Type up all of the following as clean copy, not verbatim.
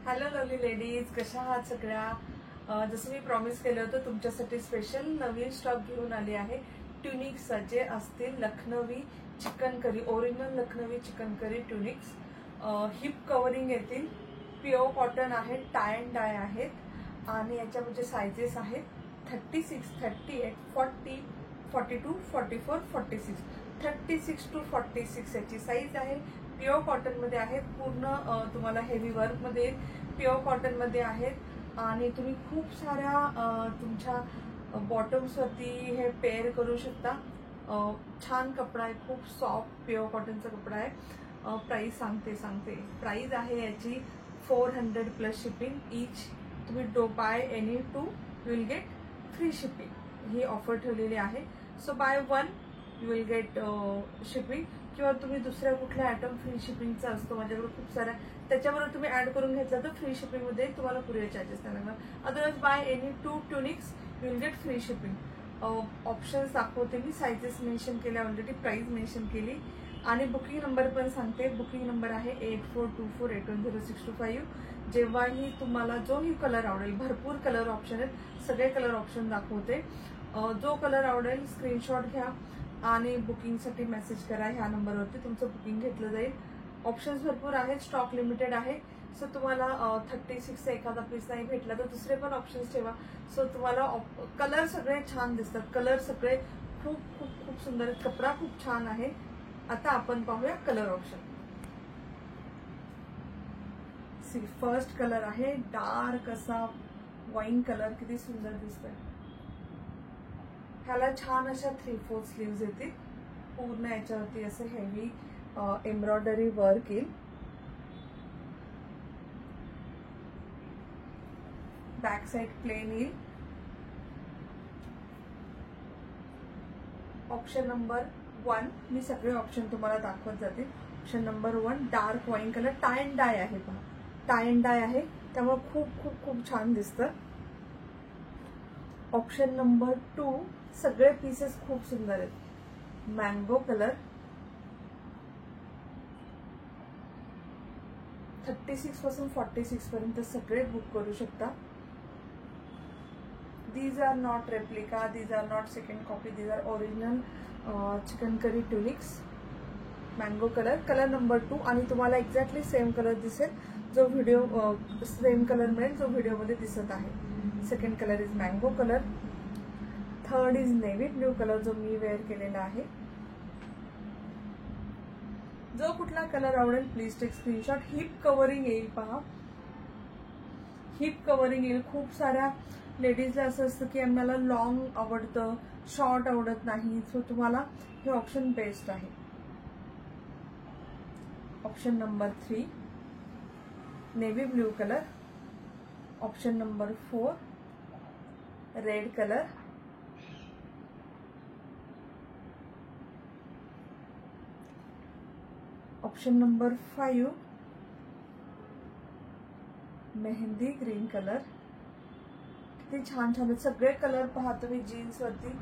Hello lovely ladies, कशा आहात सगळ्या। जसं मी प्रॉमिस केलं होतं तुमच्यासाठी स्पेशल नवीन स्टॉक घेऊन आली आहे। ट्युनिक्स जे असतील Lucknowi chikankari, original Lucknowi chikankari tunics, hip covering येतील, प्युअर कॉटन आहे, टाय अँड डाय आहेत आणि याच्यामध्ये साइजेस आहेत 36, 38, 40, 42, 44, 46, 36 to 46 याची साईज आहे। प्युअर कॉटन मध्ये आहेत, पूर्ण तुम्हाला हेवी वर्क मध्ये प्युअर कॉटन मध्ये आहेत आणि तुम्ही खूप साऱ्या तुमच्या बॉटम्स वरती हे पेअर करू शकता। छान कपडा आहे, खूप सॉफ्ट प्युअर कॉटनचा कपडा आहे। प्राइस सांगते प्राइस आहे याची 400 प्लस शिपिंग ईच। तुम्ही bye any to you will get free shipping, he offer ठेवलेली आहे। So by one you will gate shipping, किंवा तुम्ही दुसऱ्या कुठल्या आयटम फ्री शिपिंगचा असतो माझ्याकडे खूप सारा, त्याच्याबरोबर तुम्ही ऍड करून घेतला तर फ्री शिपिंग मध्ये तुम्हाला कुरिअर चार्जेस नाही लागणार। Otherwise buy any two tunics you will get free shipping. Options दाखवते मी, साइजेस मेन्शन केल्या ऑलरेडी, प्राइस मेन्शन केली आणि बुकिंग नंबर पण सांगते। बुकिंग नंबर आहे 8424810625। जेव्हाही तुम्हाला जोही कलर आवडेल, भरपूर कलर ऑप्शन आहेत, सगळे कलर ऑप्शन दाखवते। जो कलर आवडेल स्क्रीनशॉट घ्या आणि बुकिंगसाठी मेसेज करा, ह्या नंबरवरती तुमचं बुकिंग घेतलं जाईल। ऑप्शन्स भरपूर आहेत, स्टॉक लिमिटेड आहे। सो तुम्हाला 36 एखादा पीस नाही भेटला तर दुसरे पण ऑप्शन्स ठेवा। सो तुम्हाला कलर सगळे छान दिसतात, कलर सगळे खूप खूप खूप सुंदर आहेत, कपडा खूप छान आहे। आता आपण पाहूया कलर ऑप्शन। फर्स्ट कलर आहे डार्क असा वाईन कलर, किती सुंदर दिसतोय। ह्याला छान अशा 3/4 स्लीव्ज येतील, पूर्ण याच्यावरती असं हेवी एम्ब्रॉयडरी वर्क येईल। बॅक साइड प्लेन येईल। ऑप्शन नंबर 1, मी सगळे ऑप्शन तुम्हाला दाखवत जाते। Option number 1 dark wine colour, tie and dye आहे, पहा टाय अँड डाय आहे, त्यामुळे खूप खूप खूप छान दिसतं। ऑप्शन नंबर 2, सगळे पीसेस खूप सुंदर आहेत, मँगो कलर, 36 पासून 46 पर्यंत सगळे बुक करू शकता। These are not replica, these are not second copy, these are original chikankari tunics. Mango colour, colour number 2, आणि तुम्हाला एक्झॅक्टली सेम कलर दिसेल, जो व्हिडिओ सेम कलर मिळेल जो व्हिडिओमध्ये दिसत आहे। Second colour is mango colour, third is navy blue colour, जो मी वेअर केलेला आहे। जो कुठला कलर आवडेल please take screenshot. Hip covering येईल, पहा हिप कव्हरिंग येईल। खूप साऱ्या लेडीजला असं असतं की आम्हाला लॉंग आवडतं, शॉर्ट आवडत नाही, सो तुम्हाला हे ऑप्शन बेस्ट आहे। Option number 3 navy blue colour, option number 4 red colour, option number 5 mehndi green colour. किती छान छान सगळे कलर पहा तुम्ही, जीन्स वरती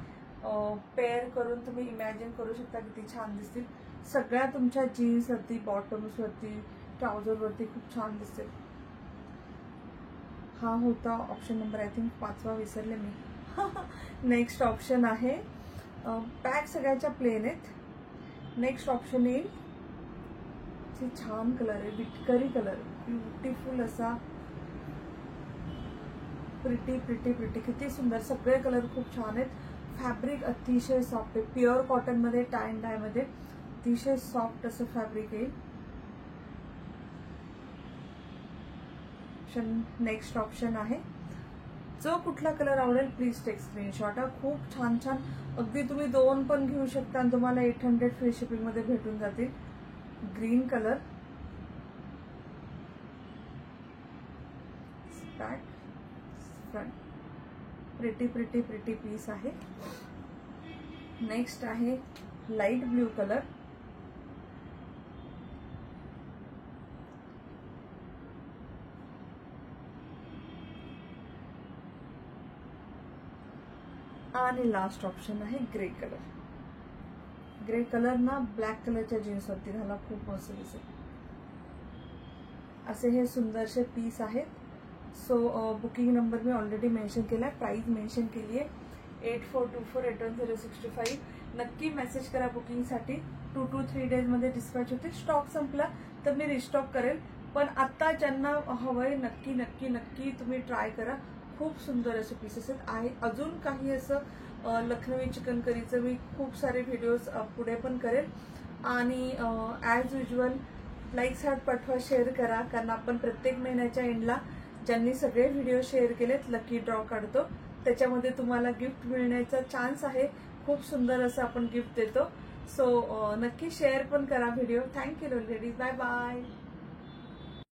पेअर करून तुम्ही इमॅजिन करू शकता किती छान दिसतील। सगळ्या तुमच्या जीन्स वरती, बॉटम्स वरती, ट्राउझर वरती खूप छान दिसतील। हा होता ऑप्शन नंबर, आय थिंक 5वा विसरले मी। नेक्स्ट ऑप्शन आहे, बॅक सगळ्याच्या प्लेन आहेत। नेक्स्ट ऑप्शन येईल, छान कलर आहे, विटकरी कलर, ब्युटिफुल असा, प्रिटी प्रिटी प्रिटी, किती सुंदर, सगळे कलर खूप छान आहेत। फॅब्रिक अतिशय सॉफ्ट आहे, प्युअर कॉटन मध्ये, टाय अँड डाय मध्ये, अतिशय सॉफ्ट असं फॅब्रिक येईल। नेक्स्ट ऑप्शन आहे, जो कुठला कलर आवडेल प्लीज टेक स्क्रीनशॉट। खूप छान छान, अगदी तुम्ही 2 पण घेऊ शकता आणि तुम्हाला 800 फ्री शिपिंग मध्ये भेटून जातील। Green colour, back front, pretty pretty pretty piece आहे। नेक्स्ट आहे लाईट ब्ल्यू कलर, आणि लास्ट ऑप्शन आहे ग्रे कलर। ग्रे कलर ना ब्लॅक कलरच्या जीन्स वरती घाला, खूप मस्त दिसेल। असे हे सुंदरसे पीस आहेत. सो बुकिंग नंबर मी ऑलरेडी मेन्शन केला आहे, प्राइस मेन्शन केली आहे 8424811065. नक्की मेसेज करा बुकिंगसाठी. 2 to 3 डेजमध्ये डिस्पॅच होते. स्टॉक संपला तर मी रिस्टॉक करेल, पण आता ज्यांना हवंय नक्की नक्की नक्की तुम्ही ट्राय करा. खूप सुंदर असे पीसेस आहे. अजून काही असं लखनवी चिकन करीचं मी खूप सारे व्हिडिओज पुढे पण करेल. आणि ॲज युजल लाईक्स हार्ट पाठवा, शेअर करा, कारण आपण प्रत्येक महिन्याच्या एंडला ज्यांनी सगळे व्हिडिओ शेअर केलेत लकी ड्रॉ काढतो. त्याच्यामध्ये तुम्हाला गिफ्ट मिळण्याचा चान्स आहे. खूप सुंदर असं आपण गिफ्ट देतो. सो नक्की शेअर पण करा video. Thank you ladies. Bye bye.